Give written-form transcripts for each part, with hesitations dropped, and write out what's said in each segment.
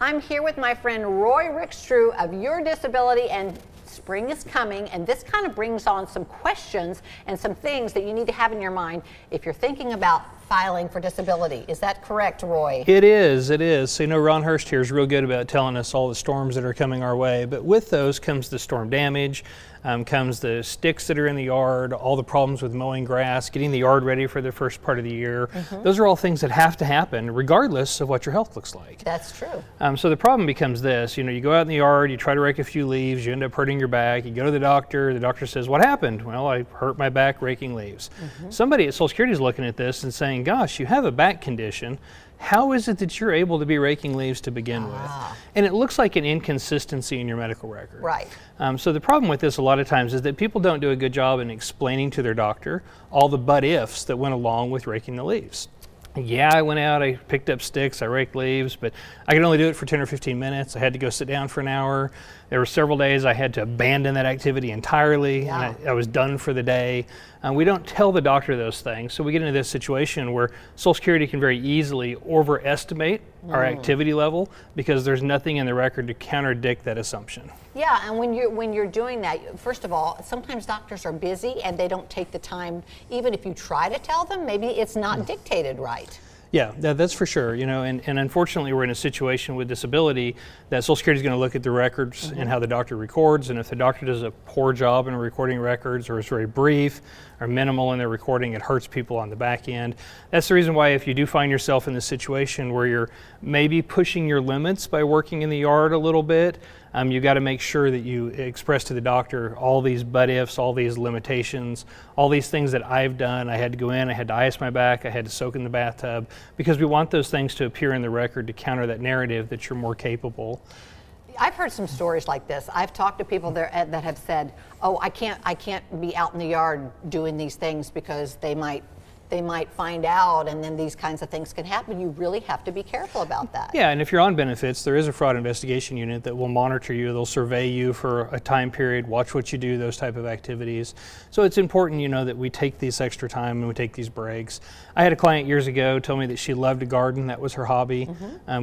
I'm here with my friend Roy Rickstrew of Your Disability, and spring is coming, and this kind of brings on some questions and some things that you need to have in your mind if you're thinking about filing for disability. Is that correct, Roy? It is. So, Ron Hurst here is real good about telling us all the storms that are coming our way, but with those comes the storm damage, comes the sticks that are in the yard, all the problems with mowing grass, getting the yard ready for the first part of the year. Those are all things that have to happen regardless of what your health looks like. That's true. So the problem becomes this, you go out in the yard, you try to rake a few leaves, you end up hurting your back, you go to the doctor says, what happened? Well, I hurt my back raking leaves. Somebody at Social Security is looking at this and saying, gosh, you have a back condition. How is it that you're able to be raking leaves to begin with? And it looks like an inconsistency in your medical record. Right. So the problem with this a lot of times is that people don't do a good job in explaining to their doctor all the but-ifs that went along with raking the leaves. Yeah, I went out, I picked up sticks, I raked leaves, but I could only do it for 10 or 15 minutes. I had to go sit down for an hour. There were several days I had to abandon that activity entirely, and I was done for the day. We don't tell the doctor those things, so we get into this situation where Social Security can very easily overestimate our activity level because there's nothing in the record to contradict that assumption. Yeah, and when you're doing that, first of all, sometimes doctors are busy and they don't take the time, even if you try to tell them, maybe it's not dictated right. Yeah, that's for sure. And unfortunately we're in a situation with disability that Social Security is going to look at the records and how the doctor records, and if the doctor does a poor job in recording records or is very brief or minimal in their recording, it hurts people on the back end. That's the reason why if you do find yourself in this situation where you're maybe pushing your limits by working in the yard a little bit, you got to make sure that you express to the doctor all these but-ifs, all these limitations, all these things that I've done. I had to go in, I had to ice my back, I had to soak in the bathtub, because we want those things to appear in the record to counter that narrative that you're more capable. I've heard some stories like this. I've talked to people that have said, oh, I can't be out in the yard doing these things because they might find out, and then these kinds of things can happen. You really have to be careful about that. Yeah, and if you're on benefits, there is a fraud investigation unit that will monitor you. They'll survey you for a time period, watch what you do, those type of activities. So it's important, that we take this extra time and we take these breaks. I had a client years ago tell me that she loved to garden. That was her hobby.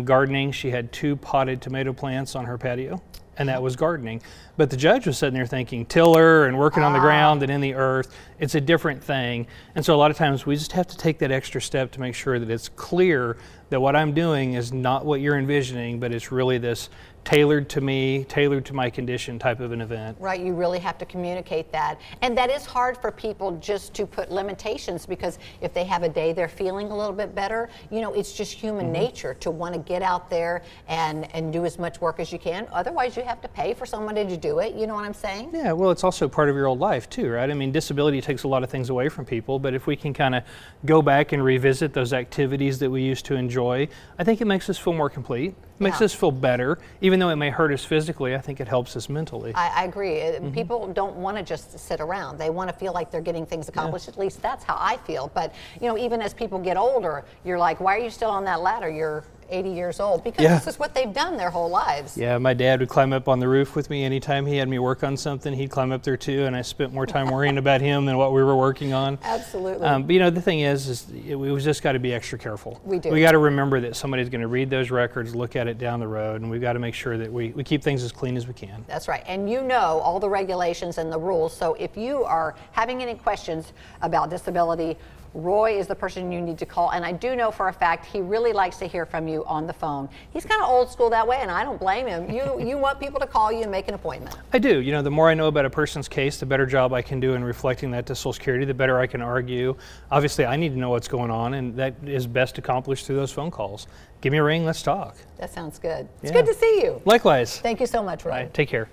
Gardening, she had 2 potted tomato plants on her patio, and that was gardening. But the judge was sitting there thinking tiller and working on the ground and in the earth. It's a different thing. And so a lot of times we just have to take that extra step to make sure that it's clear that what I'm doing is not what you're envisioning, but it's really this tailored to me, tailored to my condition type of an event. Right, you really have to communicate that. And that is hard for people just to put limitations, because if they have a day they're feeling a little bit better, it's just human nature to want to get out there and do as much work as you can. Otherwise you have to pay for somebody to do it, you know what I'm saying? Yeah, well, it's also part of your old life too, right? I mean, disability takes a lot of things away from people, but if we can kind of go back and revisit those activities that we used to enjoy, I think it makes us feel more complete. It makes us feel better. Even though it may hurt us physically, I think it helps us mentally. I agree. People don't want to just sit around. They want to feel like they're getting things accomplished. At least that's how I feel. But, even as people get older, you're like, why are you still on that ladder? You're 80 years old, because this is what they've done their whole lives. Yeah, my dad would climb up on the roof with me anytime he had me work on something. He'd climb up there too, and I spent more time worrying about him than what we were working on. Absolutely. But the thing is we just got to be extra careful. We do. We got to remember that somebody's going to read those records, look at it down the road, and we've got to make sure that we keep things as clean as we can. That's right. And all the regulations and the rules. So if you are having any questions about disability, Roy is the person you need to call, and I do know for a fact he really likes to hear from you on the phone. He's kind of old school that way, and I don't blame him. You want people to call you and make an appointment. I do. The more I know about a person's case, the better job I can do in reflecting that to Social Security, the better I can argue. Obviously, I need to know what's going on, and that is best accomplished through those phone calls. Give me a ring, let's talk. That sounds good. It's good to see you. Likewise. Thank you so much, Roy. All right, take care.